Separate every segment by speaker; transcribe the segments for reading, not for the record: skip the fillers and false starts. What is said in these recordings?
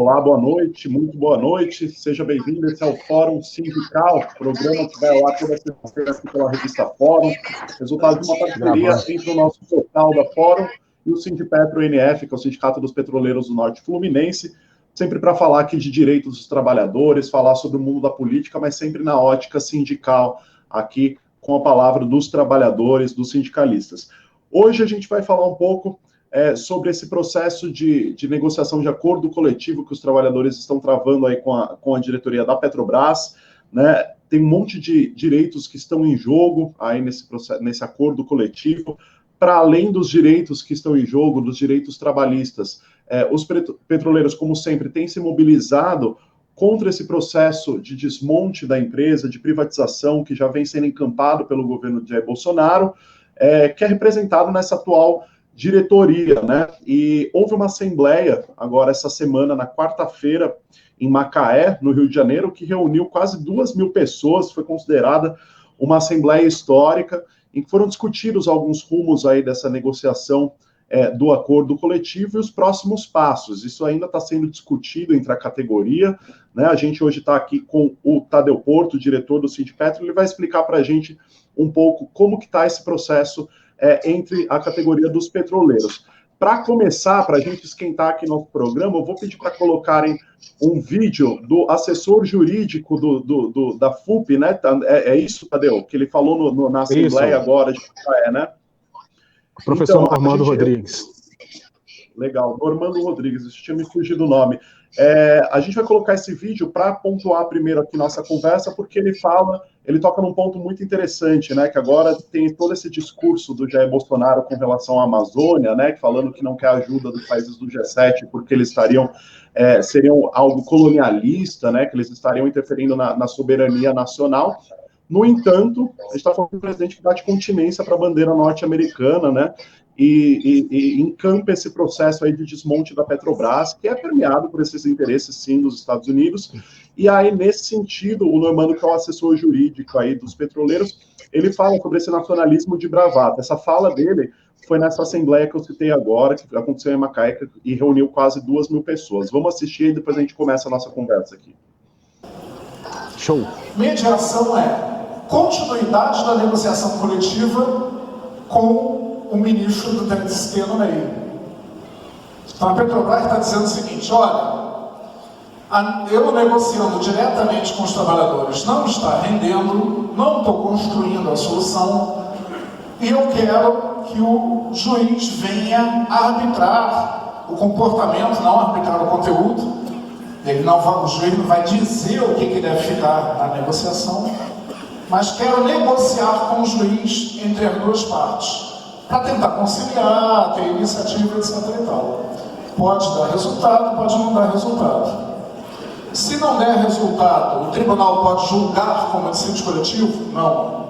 Speaker 1: Olá, boa noite, muito boa noite, seja bem-vindo, esse é o Fórum Sindical, programa que vai ao ar toda sexta-feira aqui pela revista Fórum, resultado de uma parceria entre o nosso portal da Fórum e o Sindipetro NF, que é o Sindicato dos Petroleiros do Norte Fluminense, sempre para falar aqui de direitos dos trabalhadores, falar sobre o mundo da política, mas sempre na ótica sindical, aqui com a palavra dos trabalhadores, dos sindicalistas. Hoje a gente vai falar um pouco sobre esse processo de negociação de acordo coletivo que os trabalhadores estão travando aí com a diretoria da Petrobras, né? Tem um monte de direitos que estão em jogo aí nesse acordo coletivo, para além dos direitos que estão em jogo, dos direitos trabalhistas. Os petroleiros, como sempre, têm se mobilizado contra esse processo de desmonte da empresa, de privatização, que já vem sendo encampado pelo governo de Jair Bolsonaro, que é representado nessa atual diretoria, né? E houve uma assembleia agora essa semana, na quarta-feira, em Macaé, no Rio de Janeiro, que reuniu quase 2.000 pessoas, foi considerada uma assembleia histórica, em que foram discutidos alguns rumos aí dessa negociação do acordo coletivo e os próximos passos. Isso ainda está sendo discutido entre a categoria, né? A gente hoje está aqui com o Tadeu Porto, diretor do Sindipetro, ele vai explicar para a gente um pouco como que está esse processo entre a categoria dos petroleiros. Para começar, para a gente esquentar aqui no programa, eu vou pedir para colocarem um vídeo do assessor jurídico da FUP, né? É isso, Tadeu? Que ele falou na Assembleia agora de Macaé, né?
Speaker 2: Professor então, Normando Rodrigues.
Speaker 1: Legal, Normando Rodrigues, isso tinha me fugido o nome. A gente vai colocar esse vídeo para pontuar primeiro aqui nossa conversa, porque ele toca num ponto muito interessante, né? Que agora tem todo esse discurso do Jair Bolsonaro com relação à Amazônia, né? Falando que não quer ajuda dos países do G7 porque eles seriam algo colonialista, né? Que eles estariam interferindo na soberania nacional. No entanto, a gente está falando de um presidente que dá continência para a bandeira norte-americana, né? E encampa esse processo aí de desmonte da Petrobras, que é permeado por esses interesses, sim, dos Estados Unidos. E aí, nesse sentido, o Normando, que é o assessor jurídico aí dos petroleiros, ele fala sobre esse nacionalismo de bravata. Essa fala dele foi nessa assembleia que eu citei agora, que aconteceu em Macaé, e reuniu quase 2.000 pessoas. Vamos assistir e depois a gente começa a nossa conversa aqui.
Speaker 3: Show! Mediação é continuidade da negociação coletiva com o ministro do TST no meio. Então a Petrobras está dizendo o seguinte: olha, eu negociando diretamente com os trabalhadores não está rendendo, não estou construindo a solução, e eu quero que o juiz venha arbitrar o comportamento, não arbitrar o conteúdo. O juiz não vai dizer o que deve ficar na negociação, mas quero negociar com o juiz entre as duas partes, para tentar conciliar, ter iniciativa, etc. e tal. Pode dar resultado, pode não dar resultado. Se não der resultado, o tribunal pode julgar como dissídio coletivo? Não.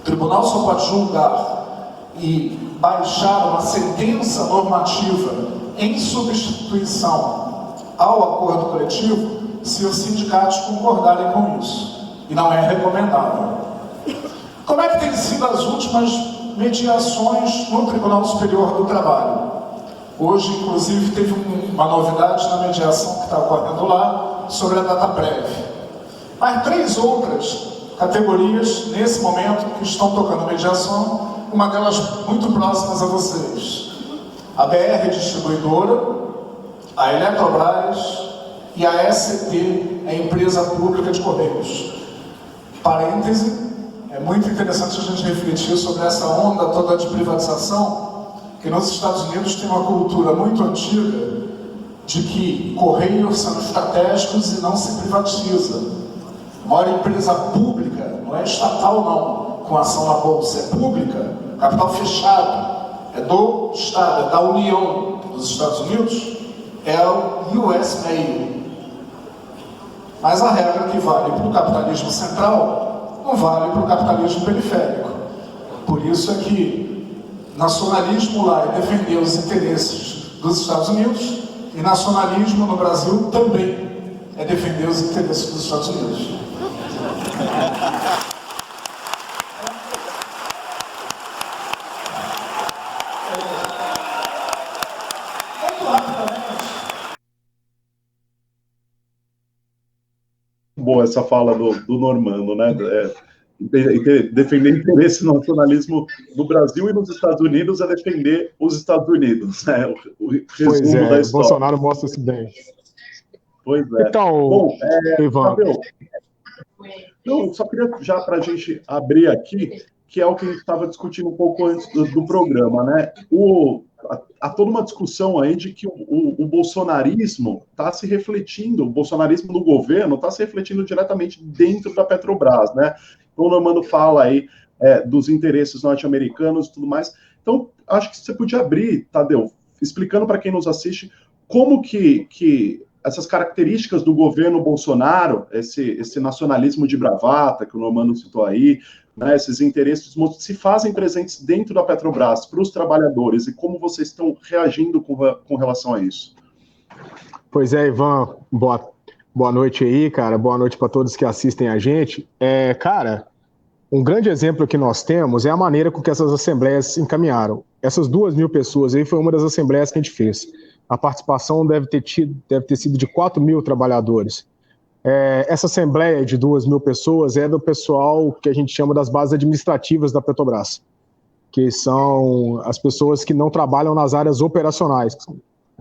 Speaker 3: O tribunal só pode julgar e baixar uma sentença normativa em substituição ao acordo coletivo se os sindicatos concordarem com isso. E não é recomendável. Como é que tem sido as últimas mediações no Tribunal Superior do Trabalho? Hoje, inclusive, teve uma novidade na mediação que está ocorrendo lá sobre a data prévia. Mas 3 outras categorias, nesse momento, que estão tocando mediação, uma delas muito próximas a vocês. A BR Distribuidora, a Eletrobras e a ST, a Empresa Pública de Correios. Parêntese, é muito interessante a gente refletir sobre essa onda toda de privatização, que nos Estados Unidos tem uma cultura muito antiga de que correios são estratégicos e não se privatiza. A maior empresa pública, não é estatal não, com ação na bolsa, é pública, capital fechado, é do Estado, é da União dos Estados Unidos, é o US Mail. Mas a regra que vale para o capitalismo central não vale para o capitalismo periférico. Por isso é que nacionalismo lá é defender os interesses dos Estados Unidos e nacionalismo no Brasil também é defender os interesses dos Estados Unidos.
Speaker 1: bom essa fala do Normando, né? Defender interesse no nacionalismo no Brasil e nos Estados Unidos é defender os Estados Unidos, né? O resumo da história.
Speaker 2: Bolsonaro mostra isso bem.
Speaker 1: Pois é.
Speaker 2: Então,
Speaker 1: bom,
Speaker 2: Ivan...
Speaker 1: Não, só queria já para a gente abrir aqui, que é o que a gente estava discutindo um pouco antes do programa, né? Há toda uma discussão aí de que o bolsonarismo está se refletindo, o bolsonarismo do governo está se refletindo diretamente dentro da Petrobras, né? Então, o Normando fala aí dos interesses norte-americanos e tudo mais. Então, acho que você podia abrir, Tadeu, explicando para quem nos assiste como que essas características do governo Bolsonaro, esse nacionalismo de bravata que o Normando citou aí, né, esses interesses se fazem presentes dentro da Petrobras para os trabalhadores e como vocês estão reagindo com relação a isso?
Speaker 2: Pois é, Ivan, boa noite aí, cara, boa noite para todos que assistem a gente. Cara, um grande exemplo que nós temos é a maneira com que essas assembleias se encaminharam. Essas 2.000 pessoas aí foi uma das assembleias que a gente fez. A participação deve ter sido de 4.000 trabalhadores. Essa assembleia de 2.000 pessoas é do pessoal que a gente chama das bases administrativas da Petrobras, que são as pessoas que não trabalham nas áreas operacionais.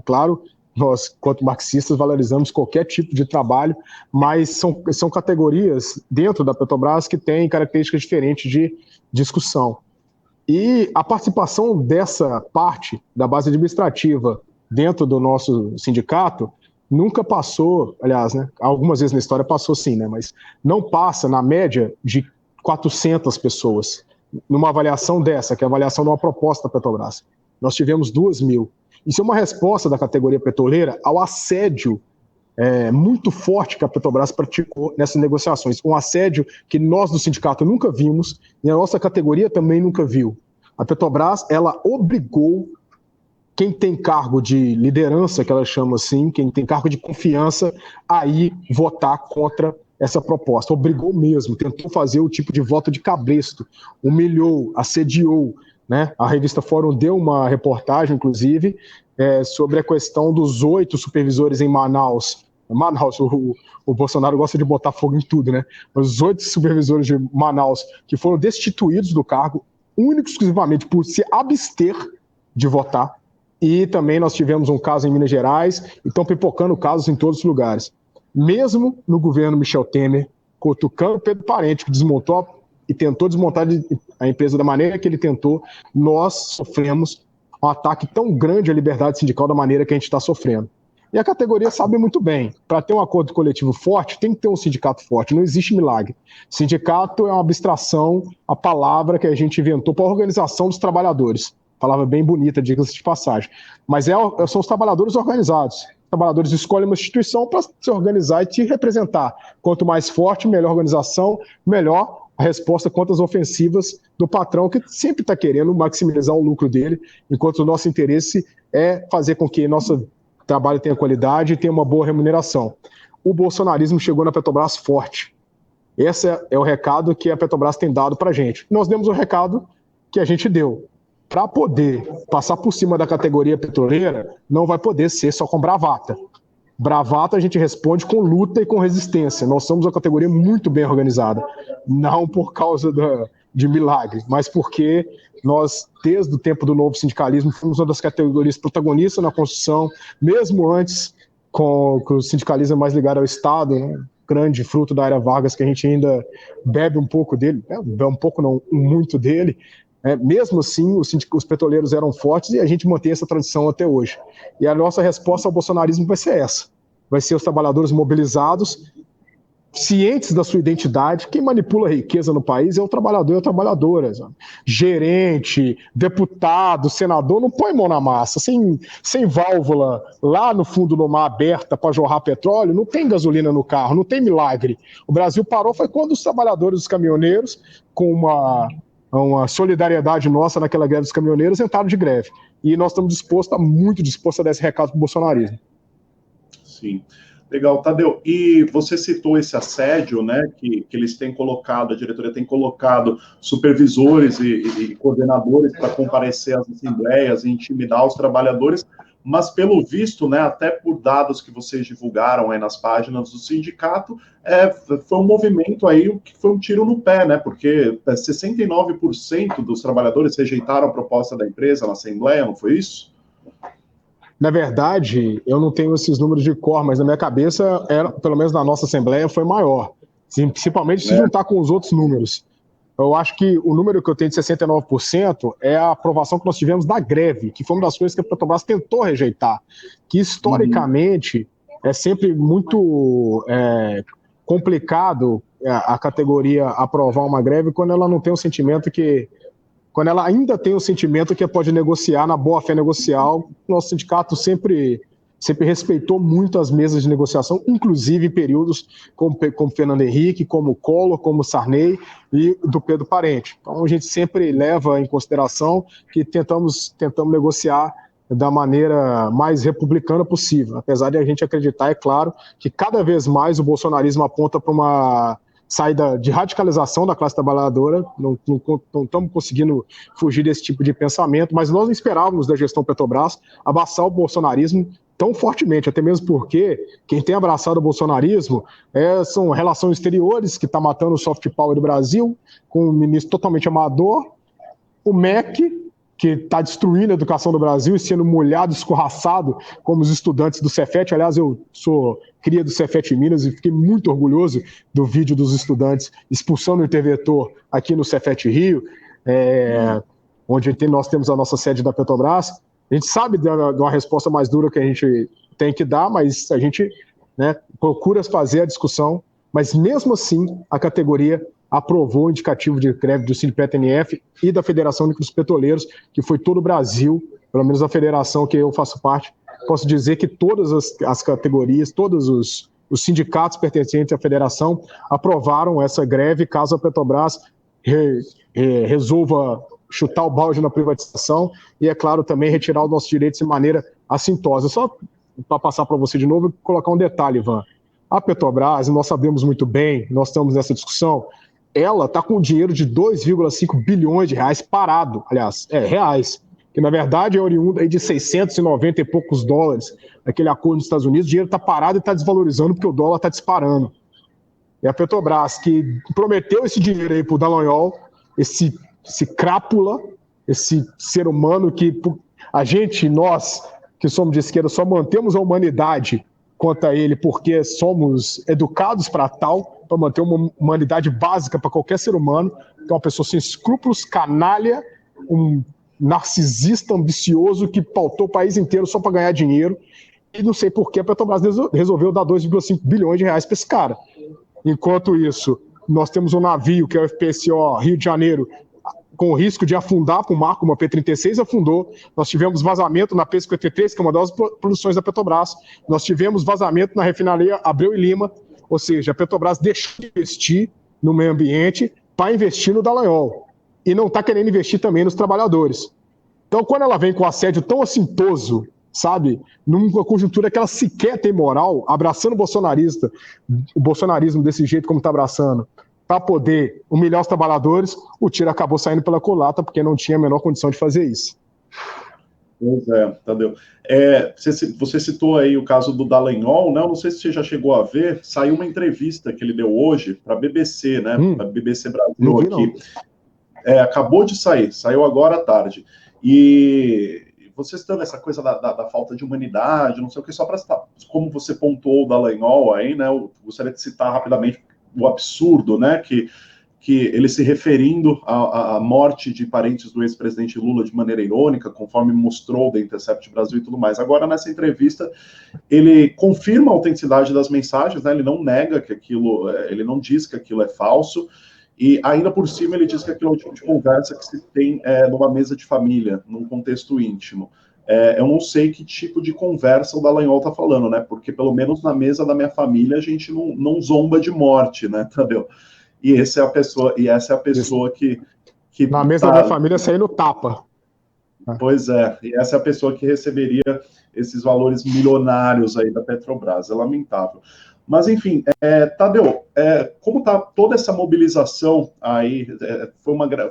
Speaker 2: Claro, nós, quanto marxistas, valorizamos qualquer tipo de trabalho, mas são categorias dentro da Petrobras que têm características diferentes de discussão. E a participação dessa parte da base administrativa dentro do nosso sindicato nunca passou, aliás, né, algumas vezes na história passou sim, né, mas não passa na média de 400 pessoas numa avaliação dessa, que é a avaliação de uma proposta da Petrobras. Nós tivemos 2.000. Isso é uma resposta da categoria petroleira ao assédio muito forte que a Petrobras praticou nessas negociações. Um assédio que nós do sindicato nunca vimos e a nossa categoria também nunca viu. A Petrobras, ela obrigou quem tem cargo de liderança, que ela chama assim, quem tem cargo de confiança, a ir votar contra essa proposta. Obrigou mesmo, tentou fazer o tipo de voto de cabresto, humilhou, assediou, né? A revista Fórum deu uma reportagem, inclusive, sobre a questão dos 8 supervisores em Manaus. O Bolsonaro gosta de botar fogo em tudo, né? Os 8 supervisores de Manaus que foram destituídos do cargo, único e exclusivamente por se abster de votar. E também nós tivemos um caso em Minas Gerais e estão pipocando casos em todos os lugares. Mesmo no governo Michel Temer, cutucando Pedro Parente, que desmontou e tentou desmontar a empresa da maneira que ele tentou, nós sofremos um ataque tão grande à liberdade sindical da maneira que a gente está sofrendo. E a categoria sabe muito bem, para ter um acordo coletivo forte, tem que ter um sindicato forte, não existe milagre. Sindicato é uma abstração, a palavra que a gente inventou para a organização dos trabalhadores. Palavra bem bonita, diga-se de passagem. Mas são os trabalhadores organizados. Os trabalhadores escolhem uma instituição para se organizar e te representar. Quanto mais forte, melhor organização, melhor a resposta contra as ofensivas do patrão, que sempre está querendo maximizar o lucro dele, enquanto o nosso interesse é fazer com que nosso trabalho tenha qualidade e tenha uma boa remuneração. O bolsonarismo chegou na Petrobras forte. Esse é o recado que a Petrobras tem dado para a gente. Nós demos o recado que a gente deu. Para poder passar por cima da categoria petroleira, não vai poder ser só com bravata. Bravata a gente responde com luta e com resistência. Nós somos uma categoria muito bem organizada. Não por causa de milagre, mas porque nós, desde o tempo do novo sindicalismo, fomos uma das categorias protagonistas na construção, mesmo antes com o sindicalismo mais ligado ao Estado, né? Grande fruto da era Vargas, que a gente ainda bebe um pouco dele, um pouco não, muito dele. Mesmo assim, os petroleiros eram fortes e a gente mantém essa tradição até hoje. E a nossa resposta ao bolsonarismo vai ser essa. Vai ser os trabalhadores mobilizados, cientes da sua identidade. Quem manipula a riqueza no país é o trabalhador e a trabalhadora. Sabe? Gerente, deputado, senador, não põe mão na massa. Sem válvula lá no fundo do mar aberta para jorrar petróleo, não tem gasolina no carro, não tem milagre. O Brasil parou foi quando os trabalhadores, os caminhoneiros, com uma solidariedade nossa naquela greve dos caminhoneiros, entraram de greve. E nós estamos muito dispostos a dar esse recado para o bolsonarismo.
Speaker 1: Sim. Legal, Tadeu. E você citou esse assédio, né, que eles têm colocado, a diretoria tem colocado supervisores e coordenadores para comparecer às assembleias e intimidar os trabalhadores, mas pelo visto, né, até por dados que vocês divulgaram aí nas páginas do sindicato, foi um movimento aí que foi um tiro no pé, né, porque 69% dos trabalhadores rejeitaram a proposta da empresa na Assembleia, não foi isso?
Speaker 2: Na verdade, eu não tenho esses números de cor, mas na minha cabeça, pelo menos na nossa Assembleia, foi maior, principalmente se juntar com os outros números. Eu acho que o número que eu tenho de 69% é a aprovação que nós tivemos da greve, que foi uma das coisas que a Petrobras tentou rejeitar, que historicamente é sempre muito complicado a categoria aprovar uma greve quando ela não tem o sentimento que... Quando ela ainda tem o sentimento que pode negociar na boa-fé negocial. Nosso sindicato sempre respeitou muito as mesas de negociação, inclusive em períodos como Fernando Henrique, como Collor, como Sarney e do Pedro Parente. Então a gente sempre leva em consideração que tentamos negociar da maneira mais republicana possível, apesar de a gente acreditar, é claro, que cada vez mais o bolsonarismo aponta para uma saída de radicalização da classe trabalhadora. Não estamos conseguindo fugir desse tipo de pensamento, mas nós não esperávamos da gestão Petrobras abraçar o bolsonarismo tão fortemente, até mesmo porque quem tem abraçado o bolsonarismo são relações exteriores, que está matando o soft power do Brasil, com um ministro totalmente amador, o MEC, que está destruindo a educação do Brasil e sendo molhado, escorraçado, como os estudantes do Cefet. Aliás, eu sou cria do Cefet em Minas e fiquei muito orgulhoso do vídeo dos estudantes expulsando o interventor aqui no Cefet Rio, onde nós temos a nossa sede da Petrobras. A gente sabe de uma resposta mais dura que a gente tem que dar, mas a gente, né, procura fazer a discussão, mas mesmo assim a categoria aprovou o indicativo de greve do Sindipeto-NF e da Federação Única dos Petroleiros, que foi todo o Brasil, pelo menos a federação que eu faço parte. Posso dizer que todas as categorias, todos os sindicatos pertencentes à federação aprovaram essa greve caso a Petrobras resolva chutar o balde na privatização e, é claro, também retirar os nossos direitos de maneira assintosa. Só para passar para você de novo e colocar um detalhe, Ivan. A Petrobras, nós sabemos muito bem, nós estamos nessa discussão, ela está com dinheiro de 2,5 bilhões de reais parado, aliás, reais, que na verdade é oriundo aí de 690 e poucos dólares, aquele acordo dos Estados Unidos. O dinheiro está parado e está desvalorizando porque o dólar está disparando. E a Petrobras, que prometeu esse dinheiro aí para o Dallagnol, esse crápula, esse ser humano que a gente, nós que somos de esquerda, só mantemos a humanidade quanto a ele porque somos educados para tal, para manter uma humanidade básica para qualquer ser humano. Então, uma pessoa sem escrúpulos, canalha, um narcisista ambicioso que pautou o país inteiro só para ganhar dinheiro. E não sei por que a Petrobras resolveu dar 2,5 bilhões de reais para esse cara. Enquanto isso, nós temos um navio, que é o FPSO Rio de Janeiro, com o risco de afundar com o mar, como a P-36 afundou. Nós tivemos vazamento na P-53, que é uma das produções da Petrobras. Nós tivemos vazamento na refinaria Abreu e Lima, ou seja, a Petrobras deixou de investir no meio ambiente para investir no Dallagnol. E não está querendo investir também nos trabalhadores. Então, quando ela vem com um assédio tão assintoso, sabe, numa conjuntura que ela sequer tem moral, abraçando o bolsonarismo desse jeito como está abraçando, para poder humilhar os trabalhadores, o tiro acabou saindo pela culata, porque não tinha a menor condição de fazer isso.
Speaker 1: Pois é, Tadeu. Você citou aí o caso do Dallagnol, né? Eu não sei se você já chegou a ver, saiu uma entrevista que ele deu hoje para a BBC, né? Para a BBC Brasil aqui. Acabou de sair, saiu agora à tarde. E você citando essa coisa da falta de humanidade, não sei o que, só para citar, como você pontuou o Dallagnol aí, né? Eu gostaria de citar rapidamente o absurdo, né? Que ele se referindo à morte de parentes do ex-presidente Lula de maneira irônica, conforme mostrou da Intercept Brasil e tudo mais. Agora, nessa entrevista, ele confirma a autenticidade das mensagens, né? Ele não nega que aquilo, ele não diz que aquilo é falso, e ainda por cima ele diz que aquilo é o tipo de conversa que se tem numa mesa de família, num contexto íntimo. Eu não sei que tipo de conversa o Dallagnol está falando, né? Porque pelo menos na mesa da minha família a gente não zomba de morte, né, Tadeu? E essa é a pessoa que
Speaker 2: na mesa da minha família sair no tapa.
Speaker 1: Pois é, e essa é a pessoa que receberia esses valores milionários aí da Petrobras. É lamentável. Mas, enfim, Tadeu, como está toda essa mobilização aí,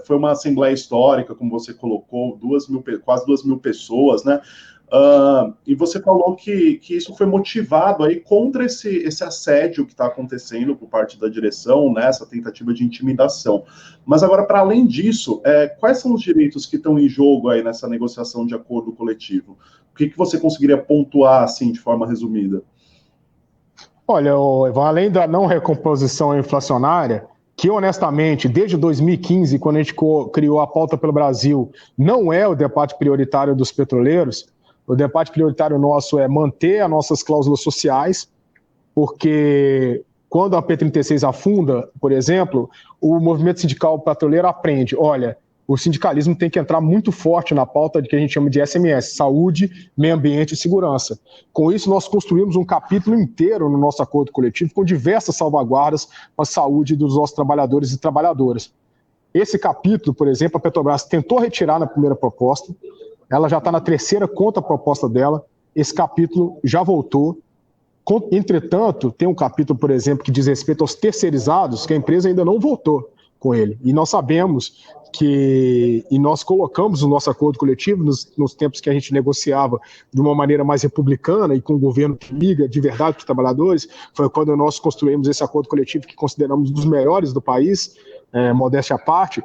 Speaker 1: foi uma assembleia histórica, como você colocou, quase 2.000 pessoas, né? E você falou que isso foi motivado aí contra esse assédio que está acontecendo por parte da direção, né, essa tentativa de intimidação. Mas agora, para além disso, quais são os direitos que estão em jogo aí nessa negociação de acordo coletivo? O que você conseguiria pontuar, assim, de forma resumida?
Speaker 2: Olha, Ivan, além da não recomposição inflacionária, que honestamente, desde 2015, quando a gente criou a Pauta pelo Brasil, não é o debate prioritário dos petroleiros. O debate prioritário nosso é manter as nossas cláusulas sociais, porque quando a P36 afunda, por exemplo, o movimento sindical petroleiro aprende, olha, o sindicalismo tem que entrar muito forte na pauta de que a gente chama de SMS, saúde, meio ambiente e segurança. Com isso, nós construímos um capítulo inteiro no nosso acordo coletivo com diversas salvaguardas para a saúde dos nossos trabalhadores e trabalhadoras. Esse capítulo, por exemplo, a Petrobras tentou retirar na primeira proposta, ela já está na terceira contra-proposta dela, esse capítulo já voltou. Entretanto, tem um capítulo, por exemplo, que diz respeito aos terceirizados, que a empresa ainda não votou com ele. E nós sabemos e nós colocamos no nosso acordo coletivo, nos tempos que a gente negociava de uma maneira mais republicana e com o governo que liga de verdade para os trabalhadores, foi quando nós construímos esse acordo coletivo que consideramos um dos melhores do país, modéstia à parte.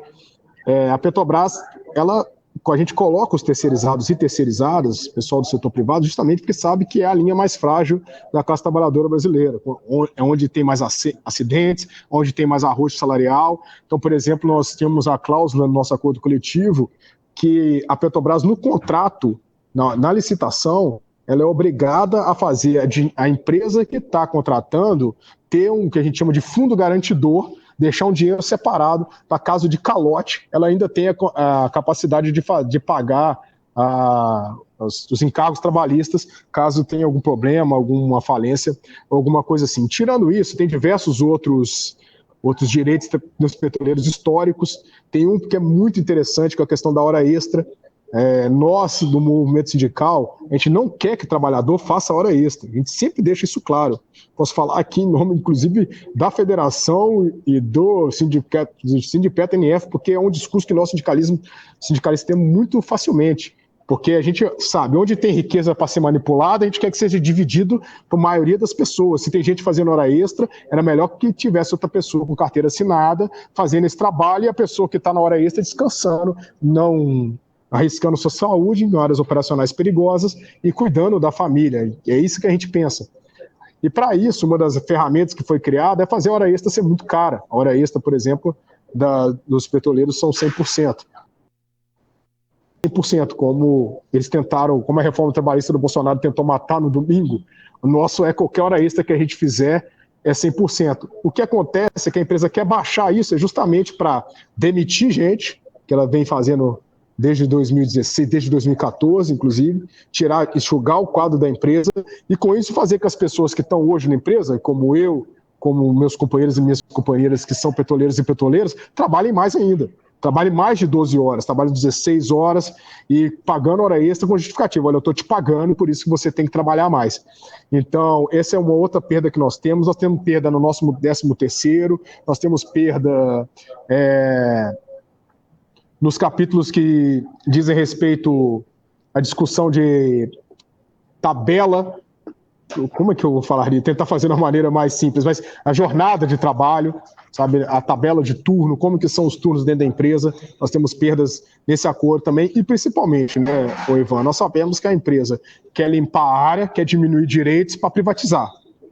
Speaker 2: A Petrobras, a gente coloca os terceirizados e terceirizadas, pessoal do setor privado, justamente porque sabe que é a linha mais frágil da classe trabalhadora brasileira, é onde tem mais acidentes, onde tem mais arroxo salarial. Então, por exemplo, nós temos a cláusula no nosso acordo coletivo que a Petrobras, no contrato, na licitação, ela é obrigada a fazer a empresa que está contratando ter um que a gente chama de fundo garantidor, deixar um dinheiro separado para caso de calote, ela ainda tenha a capacidade de pagar os encargos trabalhistas, caso tenha algum problema, alguma falência, alguma coisa assim. Tirando isso, tem diversos outros direitos dos petroleiros históricos. Tem um que é muito interessante, que é a questão da hora extra. Nós, do movimento sindical, a gente não quer que o trabalhador faça hora extra. A gente sempre deixa isso claro. Posso falar aqui em nome, inclusive, da federação e do Sindipeto NF, porque é um discurso que nós sindicalistas temos muito facilmente. Porque a gente sabe, onde tem riqueza para ser manipulada, a gente quer que seja dividido para a maioria das pessoas. Se tem gente fazendo hora extra, era melhor que tivesse outra pessoa com carteira assinada fazendo esse trabalho e a pessoa que está na hora extra descansando, não arriscando sua saúde em áreas operacionais perigosas e cuidando da família. É isso que a gente pensa. E para isso, uma das ferramentas que foi criada é fazer a hora extra ser muito cara. A hora extra, por exemplo, dos petroleiros são 100%. 100%, como eles tentaram, como a reforma trabalhista do Bolsonaro tentou matar no domingo, o nosso qualquer hora extra que a gente fizer é 100%. O que acontece é que a empresa quer baixar isso justamente para demitir gente, que ela vem fazendo desde 2016, desde 2014, inclusive, enxugar o quadro da empresa e, com isso, fazer que as pessoas que estão hoje na empresa, como eu, como meus companheiros e minhas companheiras que são petroleiros e petroleiras, trabalhem mais ainda. Trabalhem mais de 12 horas, trabalhem 16 horas e pagando hora extra com justificativa. Olha, eu estou te pagando, por isso que você tem que trabalhar mais. Então, essa é uma outra perda que nós temos. Nós temos perda no nosso 13º, nós temos perda nos capítulos que dizem respeito à discussão de tabela, como é que eu vou falar? Tentar fazer de uma maneira mais simples, mas a jornada de trabalho, sabe, a tabela de turno, como que são os turnos dentro da empresa, nós temos perdas nesse acordo também, e principalmente, né, Ivan, nós sabemos que a empresa quer limpar a área, quer diminuir direitos para privatizar,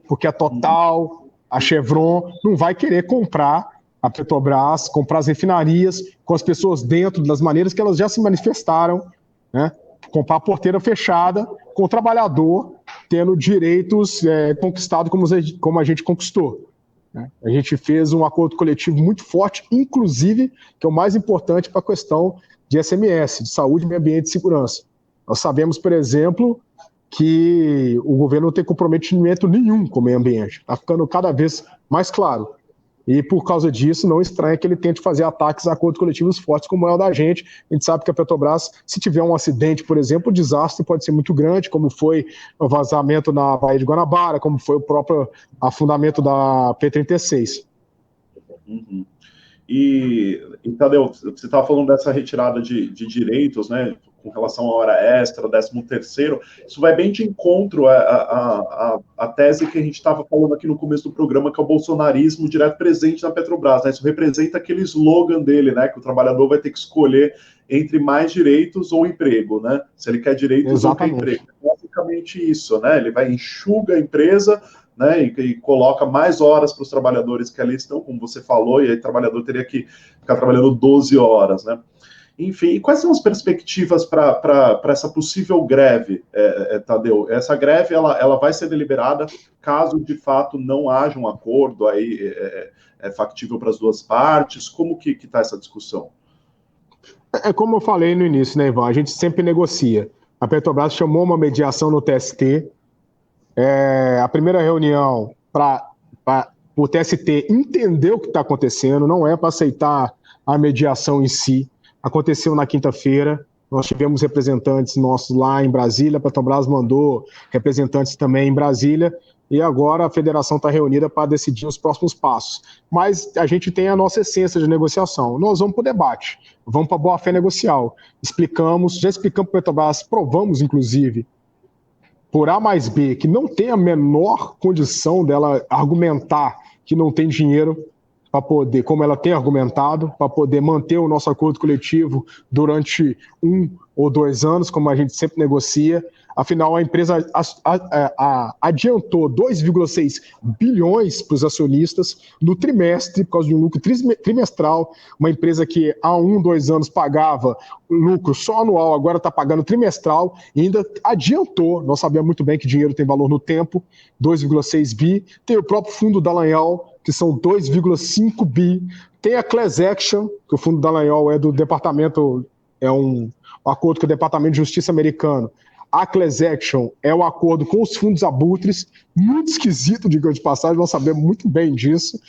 Speaker 2: porque a Total, a Chevron, não vai querer comprar a Petrobras, comprar as refinarias com as pessoas dentro das maneiras que elas já se manifestaram, né? Comprar a porteira fechada com o trabalhador tendo direitos conquistados como a gente conquistou. Né? A gente fez um acordo coletivo muito forte, inclusive, que é o mais importante para a questão de SMS, de saúde, meio ambiente e segurança. Nós sabemos, por exemplo, que o governo não tem comprometimento nenhum com o meio ambiente. Está ficando cada vez mais claro. E, por causa disso, não estranha que ele tente fazer ataques a acordos coletivos fortes como é o da gente. A gente sabe que a Petrobras, se tiver um acidente, por exemplo, o desastre pode ser muito grande, como foi o vazamento na Baía de Guanabara, como foi o próprio afundamento da P36.
Speaker 1: Uhum. Tadeu, você estava falando dessa retirada de direitos, né, com relação à hora extra, 13º, isso vai bem de encontro à tese que a gente estava falando aqui no começo do programa, que é o bolsonarismo direto presente na Petrobras, né? Isso representa aquele slogan dele, né, que o trabalhador vai ter que escolher entre mais direitos ou emprego, né? Se ele quer direitos
Speaker 2: Exatamente.
Speaker 1: ou quer emprego. É basicamente isso, né? Ele vai enxuga a empresa, né, e coloca mais horas para os trabalhadores que ali estão, como você falou, e aí o trabalhador teria que ficar trabalhando 12 horas, né? Enfim, e quais são as perspectivas para essa possível greve, Tadeu? Essa greve ela vai ser deliberada caso de fato não haja um acordo aí factível para as duas partes? Como que está essa discussão?
Speaker 2: É como eu falei no início, né, Ivan? A gente sempre negocia. A Petrobras chamou uma mediação no TST. A primeira reunião para o TST entender o que está acontecendo, não é para aceitar a mediação em si. Aconteceu na quinta-feira, nós tivemos representantes nossos lá em Brasília, a Petrobras mandou representantes também em Brasília, e agora a federação está reunida para decidir os próximos passos. Mas a gente tem a nossa essência de negociação. Nós vamos para o debate, vamos para a boa-fé negocial. Já explicamos para a Petrobras, provamos, inclusive, por A mais B, que não tem a menor condição dela argumentar que não tem dinheiro para poder, como ela tem argumentado, para poder manter o nosso acordo coletivo durante 1 ou 2 anos, como a gente sempre negocia. Afinal, a empresa adiantou 2,6 bilhões para os acionistas no trimestre, por causa de um lucro trimestral. Uma empresa que há 1, 2 anos pagava lucro só anual, agora está pagando trimestral e ainda adiantou. Nós sabemos muito bem que dinheiro tem valor no tempo, 2,6 bi. Tem o próprio fundo Dallagnol, que são 2,5 bi. Tem a Class Action, que o fundo Dallagnol é do departamento, é um acordo com o Departamento de Justiça americano. A Class Action é um acordo com os fundos abutres, muito esquisito, diga de passagem, nós sabemos muito bem disso.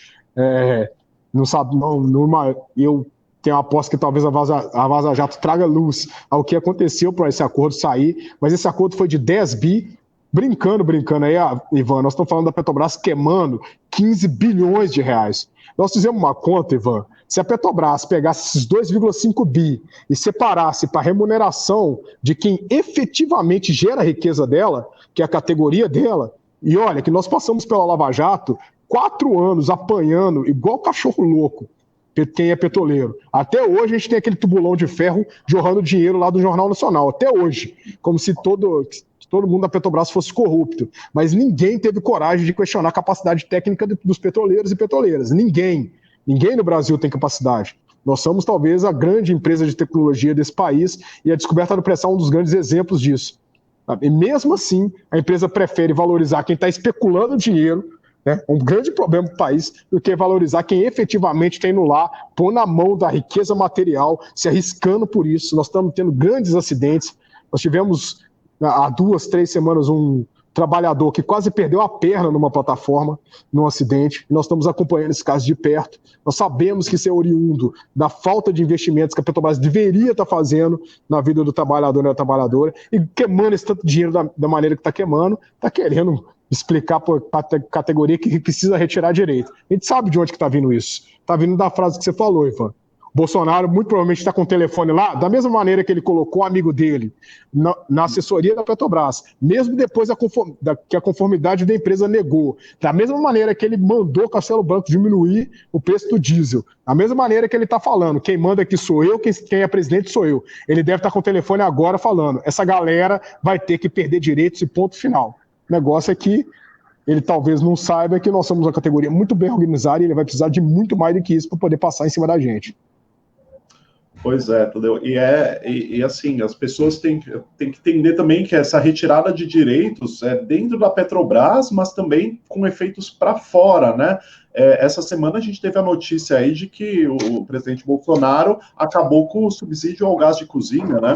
Speaker 2: Eu tenho uma aposta que talvez a Vaza Jato traga luz ao que aconteceu para esse acordo sair, mas esse acordo foi de 10 bi, brincando aí, Ivan, nós estamos falando da Petrobras queimando 15 bilhões de reais. Nós fizemos uma conta, Ivan, se a Petrobras pegasse esses 2,5 bi e separasse para a remuneração de quem efetivamente gera a riqueza dela, que é a categoria dela, e olha, que nós passamos pela Lava Jato 4 anos apanhando igual cachorro louco, quem é petroleiro. Até hoje a gente tem aquele tubulão de ferro jorrando dinheiro lá do Jornal Nacional, até hoje, como se todo mundo da Petrobras fosse corrupto, mas ninguém teve coragem de questionar a capacidade técnica dos petroleiros e petroleiras. Ninguém no Brasil tem capacidade. Nós somos talvez a grande empresa de tecnologia desse país e a descoberta do pré-sal é um dos grandes exemplos disso. E mesmo assim, a empresa prefere valorizar quem está especulando dinheiro, né, um grande problema para o país, do que valorizar quem efetivamente está indo lá, pôr na mão da riqueza material, se arriscando por isso. Nós estamos tendo grandes acidentes. Nós tivemos há 2, 3 semanas um trabalhador que quase perdeu a perna numa plataforma, num acidente. Nós estamos acompanhando esse caso de perto. Nós sabemos que isso é oriundo da falta de investimentos que a Petrobras deveria estar fazendo na vida do trabalhador e da trabalhadora, e queimando esse tanto dinheiro da maneira que está queimando, está querendo explicar para a categoria que precisa retirar direito. A gente sabe de onde que está vindo isso. Está vindo da frase que você falou, Ivan. Bolsonaro muito provavelmente está com o telefone lá, da mesma maneira que ele colocou o amigo dele na assessoria da Petrobras, mesmo depois que a conformidade da empresa negou, da mesma maneira que ele mandou Castelo Branco diminuir o preço do diesel, da mesma maneira que ele está falando, quem manda aqui sou eu, quem é presidente sou eu. Ele deve estar com o telefone agora falando, essa galera vai ter que perder direitos e ponto final. O negócio é que ele talvez não saiba que nós somos uma categoria muito bem organizada e ele vai precisar de muito mais do que isso para poder passar em cima da gente.
Speaker 1: Pois é, entendeu? E assim, as pessoas têm que entender também que essa retirada de direitos é dentro da Petrobras, mas também com efeitos para fora, né? Essa semana a gente teve a notícia aí de que o presidente Bolsonaro acabou com o subsídio ao gás de cozinha, né?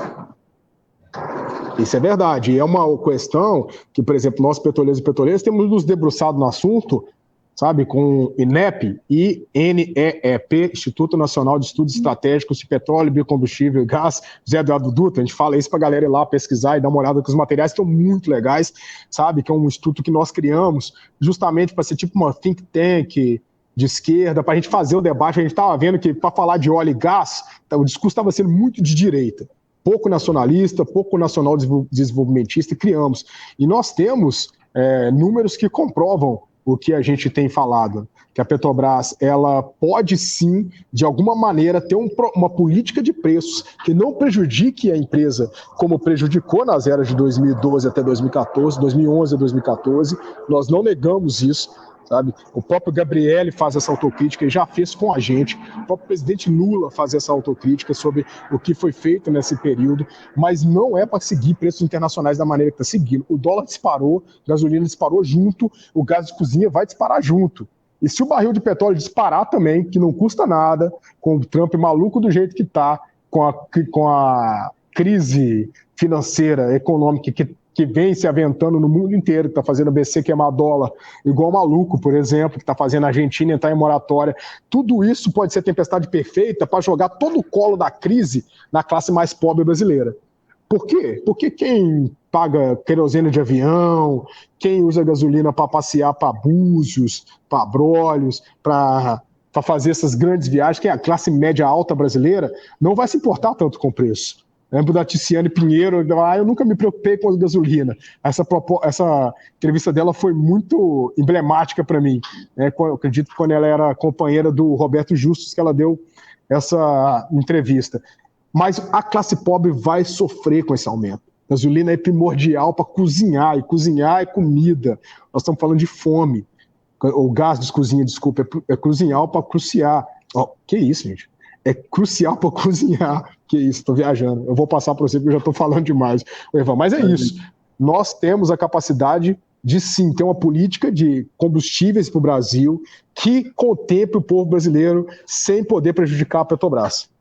Speaker 2: Isso é verdade. E é uma questão que, por exemplo, nós petroleiros e petroleiras temos nos debruçado no assunto, sabe, com o INEP, INEEP, Instituto Nacional de Estudos Estratégicos de Petróleo, Biocombustível e Gás, José Eduardo Dutra. A gente fala isso para a galera ir lá pesquisar e dar uma olhada, que os materiais estão muito legais, sabe, que é um instituto que nós criamos justamente para ser tipo uma think tank, de esquerda, para a gente fazer o debate. A gente estava vendo que, para falar de óleo e gás, o discurso estava sendo muito de direita, pouco nacionalista, pouco nacional desenvolvimentista, e criamos. E nós temos números que comprovam o que a gente tem falado, que a Petrobras ela pode sim, de alguma maneira, ter uma política de preços que não prejudique a empresa, como prejudicou nas eras de 2012 até 2014, 2011 a 2014. Nós não negamos isso, sabe? O próprio Gabriele faz essa autocrítica e já fez com a gente. O próprio presidente Lula faz essa autocrítica sobre o que foi feito nesse período, mas não é para seguir preços internacionais da maneira que está seguindo. O dólar disparou, a gasolina disparou junto, o gás de cozinha vai disparar junto. E se o barril de petróleo disparar também, que não custa nada, com o Trump maluco do jeito que está, com a crise financeira, econômica que vem se aventando no mundo inteiro, que está fazendo a BC queimar dólar, igual maluco, por exemplo, que está fazendo a Argentina entrar em moratória. Tudo isso pode ser tempestade perfeita para jogar todo o colo da crise na classe mais pobre brasileira. Por quê? Porque quem paga querosene de avião, quem usa gasolina para passear para Búzios, para Abrolhos, para fazer essas grandes viagens, que é a classe média alta brasileira, não vai se importar tanto com o preço. Lembro da Tiziane Pinheiro, eu nunca me preocupei com a gasolina. Essa entrevista dela foi muito emblemática para mim. Eu acredito que quando ela era companheira do Roberto Justus, que ela deu essa entrevista. Mas a classe pobre vai sofrer com esse aumento. A gasolina é primordial para cozinhar, e cozinhar é comida. Nós estamos falando de fome. O gás de cozinha, desculpa, é crucial para cruciar. Que isso, gente? É crucial para cozinhar. Que isso, estou viajando. Eu vou passar para você porque eu já estou falando demais. Mas é isso. Nós temos a capacidade de sim ter uma política de combustíveis para o Brasil que contemple o povo brasileiro sem poder prejudicar a Petrobras.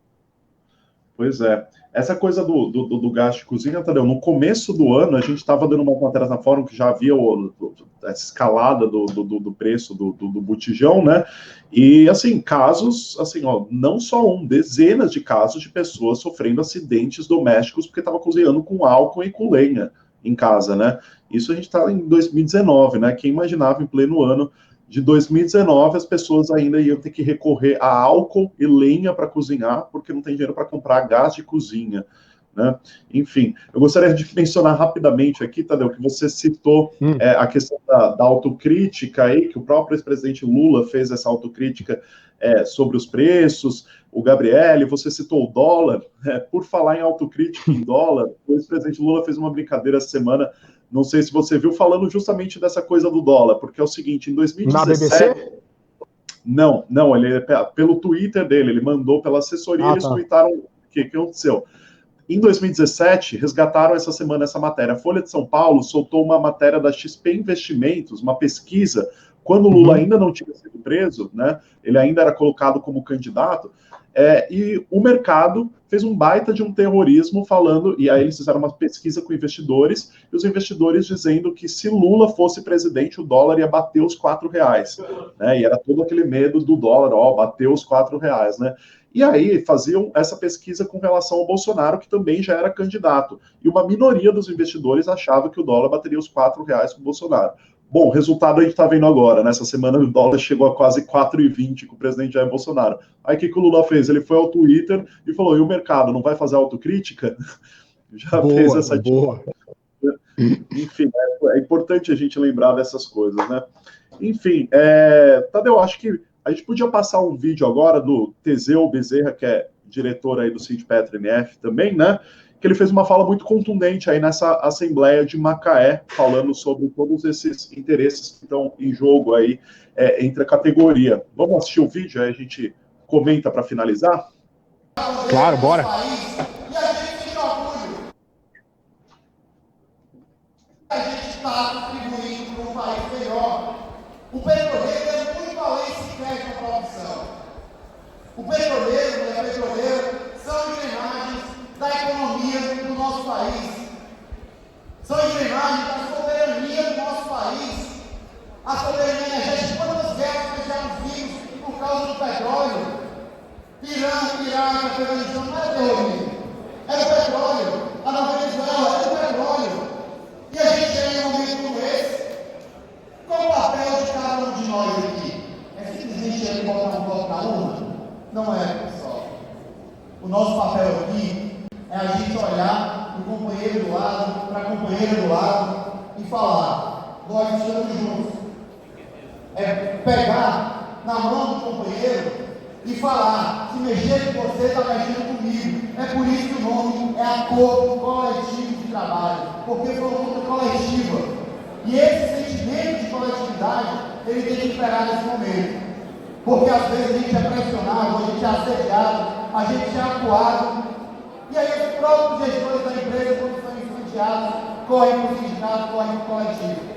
Speaker 1: Pois é. Essa coisa do gás de cozinha, Tadeu, no começo do ano, a gente estava dando uma matéria na Fórum que já havia essa escalada do preço do botijão, né? E, assim, casos, assim, não só dezenas de casos de pessoas sofrendo acidentes domésticos porque estava cozinhando com álcool e com lenha em casa, né? Isso a gente está em 2019, né? Quem imaginava em pleno ano de 2019 as pessoas ainda iam ter que recorrer a álcool e lenha para cozinhar, porque não tem dinheiro para comprar gás de cozinha, né? Enfim, eu gostaria de mencionar rapidamente aqui, Tadeu, que você citou a questão da autocrítica aí, que o próprio ex-presidente Lula fez essa autocrítica sobre os preços, o Gabriele, você citou o dólar, por falar em autocrítica em dólar, o ex-presidente Lula fez uma brincadeira essa semana, não sei se você viu, falando justamente dessa coisa do dólar, porque é o seguinte, em 2017...
Speaker 2: Na BBC?
Speaker 1: Não, ele pelo Twitter dele, ele mandou pela assessoria, eles tweetaram o que aconteceu. Em 2017, resgataram essa semana essa matéria. A Folha de São Paulo soltou uma matéria da XP Investimentos, uma pesquisa, quando o Lula ainda não tinha sido preso, né? Ele ainda era colocado como candidato, e o mercado fez um baita de um terrorismo falando, e aí eles fizeram uma pesquisa com investidores, e os investidores dizendo que se Lula fosse presidente, o dólar ia bater os R$4, né? E era todo aquele medo do dólar, bateu os R$4, né? E aí faziam essa pesquisa com relação ao Bolsonaro, que também já era candidato. E uma minoria dos investidores achava que o dólar bateria os R$4 com o Bolsonaro. Bom, o resultado a gente está vendo agora. Nessa semana o dólar chegou a quase 4,20 com o presidente Jair Bolsonaro. Aí o que o Lula fez? Ele foi ao Twitter e falou, e o mercado não vai fazer autocrítica? Já fez essa...
Speaker 2: Boa.
Speaker 1: Enfim, é importante a gente lembrar dessas coisas, né? Enfim, Tadeu, acho que a gente podia passar um vídeo agora do Teseu Bezerra, que é diretor aí do Sindipetro MF também, né? Que ele fez uma fala muito contundente aí nessa Assembleia de Macaé, falando sobre todos esses interesses que estão em jogo aí entre a categoria. Vamos assistir o vídeo, aí a gente comenta para finalizar?
Speaker 2: Claro, bora.
Speaker 4: E a gente tem orgulho. A gente está contribuindo para um país melhor. O petroleiro é muito além sequer da produção. O petroleiro e a petroleira são engrenagens da economia do nosso país. São engrenagens da soberania do nosso país. A soberania energética, quantas guerras nós já vimos por causa do petróleo? Irã, Iraque, Afeganistão, não era terrorismo. Era o petróleo. A Venezuela era o petróleo. E a gente chega em um momento como esse. Qual o papel de cada um de nós aqui? É simplesmente para o companheiro do lado, para a companheira do lado e falar: nós estamos juntos. É pegar na mão do companheiro e falar: se mexer com você, está mexendo comigo. É por isso que o nome é acordo coletivo de trabalho, porque foi uma luta coletiva. E esse sentimento de coletividade, ele tem que imperar nesse momento. Porque às vezes a gente é pressionado, a gente é assediado, a gente é acuado. E aí os próprios gestores da empresa, quando são incendiados, correm para o sindicato, correm para o coletivo.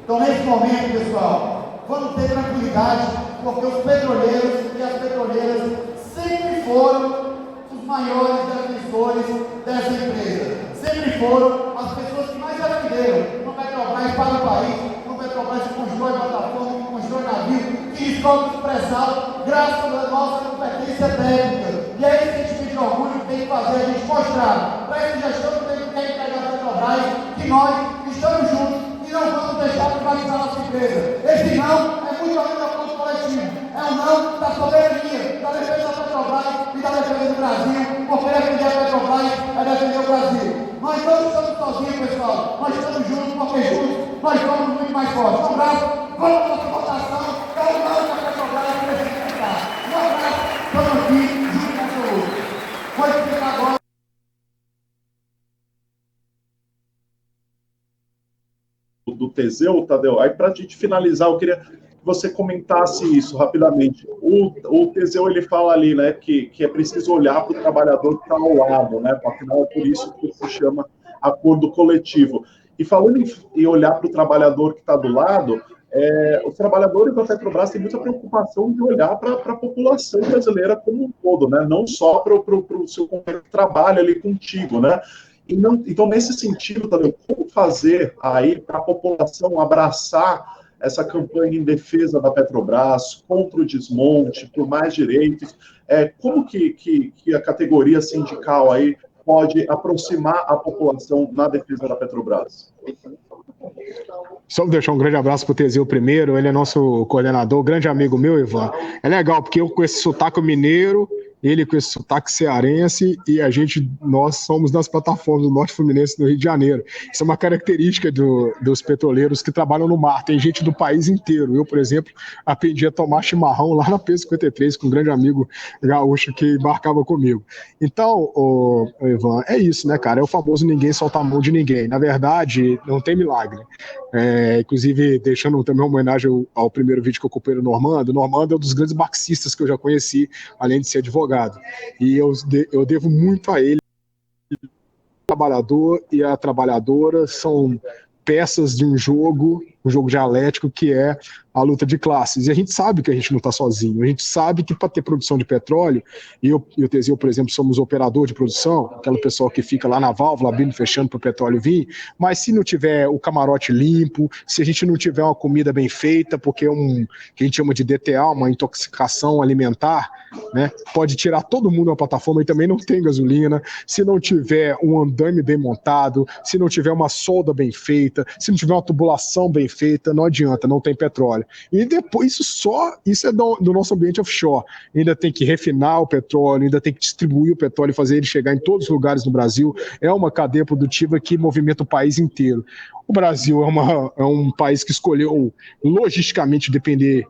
Speaker 4: Então, nesse momento, pessoal, vamos ter tranquilidade, porque os petroleiros e as petroleiras sempre foram os maiores defensores dessa empresa. Sempre foram as pessoas que mais defenderam no Petrobras para o país, no Petrobras que constrói plataforma, que constrói navio, que descobre o pré-sal, graças à nossa competência técnica. E é esse sentimento de orgulho que tem que fazer a gente mostrar para esse gestor que tem que pegar a Petrobras que nós estamos juntos e não vamos deixar de privatizar nossa empresa. Esse não é muito além do acordo coletivo. É um não da soberania, da defesa da Petrobras e da defesa do Brasil, porque defender a Petrobras é defender o Brasil. Nós não estamos sozinhos, pessoal. Nós estamos juntos, porque juntos nós somos muito mais fortes. Um abraço, vamos para a nossa votação. É o não que a Petrobras precisa ficar. Um abraço, estamos aqui, juntos nessa luta. Vou explicar agora.
Speaker 1: Do Teseu, Tadeu, aí para a gente finalizar, eu queria que você comentasse isso rapidamente. O Teseu, ele fala ali, né, que é preciso olhar para o trabalhador que está ao lado, né, afinal é por isso que se chama acordo coletivo. E falando em olhar para o trabalhador que está do lado, os trabalhadores da Petrobras têm muita preocupação de olhar para a população brasileira como um todo, né, não só para o seu companheiro que trabalha ali contigo, né. Então, nesse sentido, Tadeu, como fazer aí para a população abraçar essa campanha em defesa da Petrobras, contra o desmonte, por mais direitos? Como que a categoria sindical aí pode aproximar a população na defesa da Petrobras?
Speaker 2: Só deixar um grande abraço para o Teseu primeiro, ele é nosso coordenador, grande amigo meu, Ivan. É legal, porque eu com esse sotaque mineiro, ele com esse sotaque cearense, e nós somos das plataformas do Norte Fluminense do Rio de Janeiro. Isso é uma característica dos petroleiros que trabalham no mar. Tem gente do país inteiro. Eu, por exemplo, aprendi a tomar chimarrão lá na P53 com um grande amigo gaúcho que embarcava comigo. Então, Ivan, é isso, né, cara? É o famoso ninguém solta a mão de ninguém. Na verdade, não tem milagre. Inclusive, deixando também uma homenagem ao primeiro vídeo que eu ocupei no Normando. O Normando é um dos grandes marxistas que eu já conheci, além de ser advogado. E eu devo muito a ele. O trabalhador e a trabalhadora são peças de um jogo dialético que é a luta de classes. E a gente sabe que a gente não está sozinho. A gente sabe que para ter produção de petróleo, eu e o Teseu, por exemplo, somos operador de produção, aquela pessoa que fica lá na válvula, abrindo e fechando para o petróleo vir, mas se não tiver o camarote limpo, se a gente não tiver uma comida bem feita, porque que a gente chama de DTA, uma intoxicação alimentar, né, pode tirar todo mundo da plataforma e também não tem gasolina, se não tiver um andame bem montado, se não tiver uma solda bem feita, se não tiver uma tubulação bem feita, não adianta, não tem petróleo. E depois isso é do nosso ambiente offshore. Ainda tem que refinar o petróleo, ainda tem que distribuir o petróleo e fazer ele chegar em todos os lugares no Brasil. É uma cadeia produtiva que movimenta o país inteiro. O Brasil é um país que escolheu logisticamente depender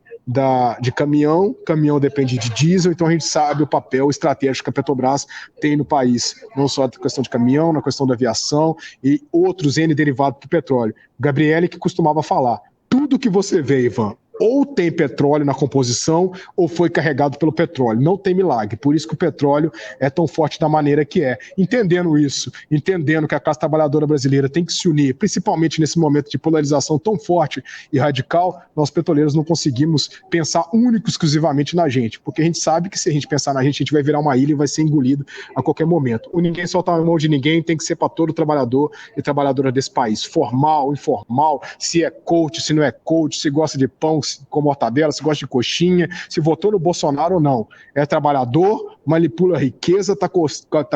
Speaker 2: de caminhão depende de diesel, então a gente sabe o papel estratégico que a Petrobras tem no país, não só na questão de caminhão, na questão da aviação e outros N derivados do petróleo. Gabriele que costumava falar, tudo que você vê, Ivan, ou tem petróleo na composição ou foi carregado pelo petróleo. Não tem milagre. Por isso que o petróleo é tão forte da maneira que é. Entendendo isso, entendendo que a classe trabalhadora brasileira tem que se unir, principalmente nesse momento de polarização tão forte e radical, nós petroleiros não conseguimos pensar único exclusivamente na gente, porque a gente sabe que se a gente pensar na gente vai virar uma ilha e vai ser engolido a qualquer momento. O ninguém solta a mão de ninguém, tem que ser para todo trabalhador e trabalhadora desse país, formal, informal, se é coach, se não é coach, se gosta de pão, com mortadela, se gosta de coxinha, se votou no Bolsonaro ou não. É trabalhador, manipula a riqueza, tá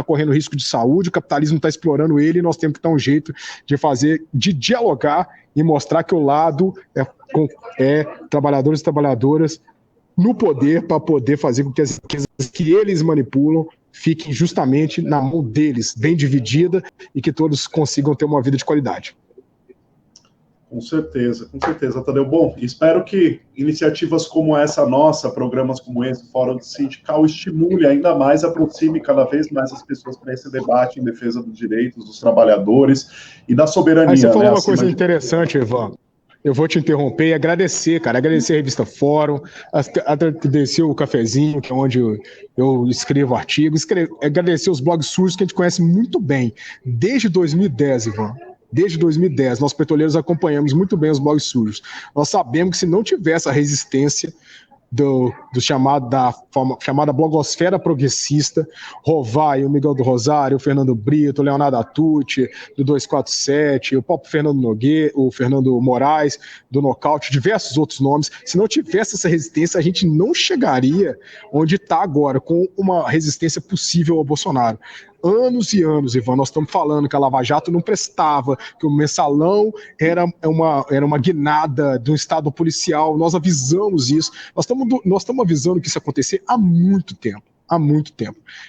Speaker 2: correndo risco de saúde, o capitalismo está explorando ele e nós temos que dar um jeito de dialogar e mostrar que o lado é trabalhadores e trabalhadoras no poder para poder fazer com que as riquezas que eles manipulam fiquem justamente na mão deles, bem dividida, e que todos consigam ter uma vida de qualidade.
Speaker 1: Com certeza, Tadeu. Bom, espero que iniciativas como essa nossa, programas como esse, Fórum Sindical, estimule ainda mais, aproxime cada vez mais as pessoas para esse debate em defesa dos direitos dos trabalhadores e da soberania.
Speaker 2: Aí você falou uma coisa interessante, Ivan. Eu vou te interromper e agradecer, cara. Agradecer a revista Fórum, agradecer o Cafezinho, que é onde eu escrevo artigos, agradecer os blogs sujos que a gente conhece muito bem. Desde 2010, Ivan. Desde 2010, nós petroleiros acompanhamos muito bem os blogs sujos. Nós sabemos que se não tivesse a resistência da chamada blogosfera progressista, Rovai, o Miguel do Rosário, o Fernando Brito, o Leonardo Atucci, do 247, o próprio Fernando Nogueira, o Fernando Moraes, do Nocaute, diversos outros nomes, se não tivesse essa resistência, a gente não chegaria onde está agora, com uma resistência possível ao Bolsonaro. Anos e anos, Ivan, nós estamos falando que a Lava Jato não prestava, que o mensalão era uma guinada do Estado policial, nós avisamos isso, nós estamos avisando que isso ia acontecer há muito tempo.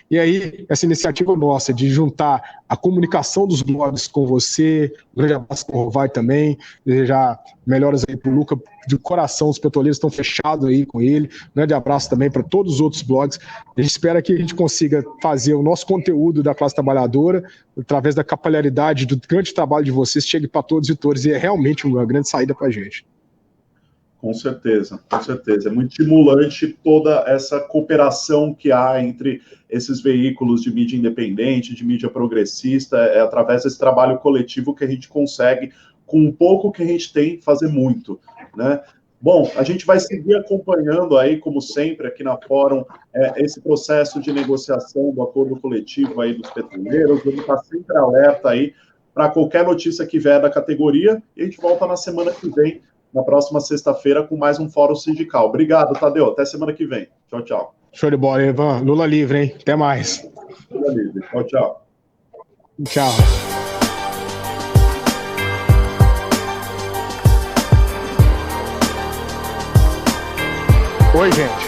Speaker 2: E aí, essa iniciativa nossa de juntar a comunicação dos blogs com você, um grande abraço para o Rovai também, desejar melhoras aí para o Luca, de coração, os petroleiros estão fechados aí com ele, um grande abraço também para todos os outros blogs. A gente espera que a gente consiga fazer o nosso conteúdo da classe trabalhadora, através da capilaridade do grande trabalho de vocês, chegue para todos e todas, e é realmente uma grande saída para a gente.
Speaker 1: Com certeza. É muito estimulante toda essa cooperação que há entre esses veículos de mídia independente, de mídia progressista. É através desse trabalho coletivo que a gente consegue, com um pouco que a gente tem, fazer muito, né? Bom, a gente vai seguir acompanhando aí, como sempre, aqui na Fórum, esse processo de negociação do acordo coletivo aí dos petroleiros. Vamos estar sempre alerta aí para qualquer notícia que vier da categoria, e a gente volta na semana que vem, na próxima sexta-feira, com mais um Fórum Sindical. Obrigado, Tadeu. Até semana que vem. Tchau, tchau.
Speaker 2: Show de bola, Ivan. Lula livre, hein? Até mais.
Speaker 1: Lula livre. Tchau, tchau.
Speaker 2: Tchau. Oi, gente.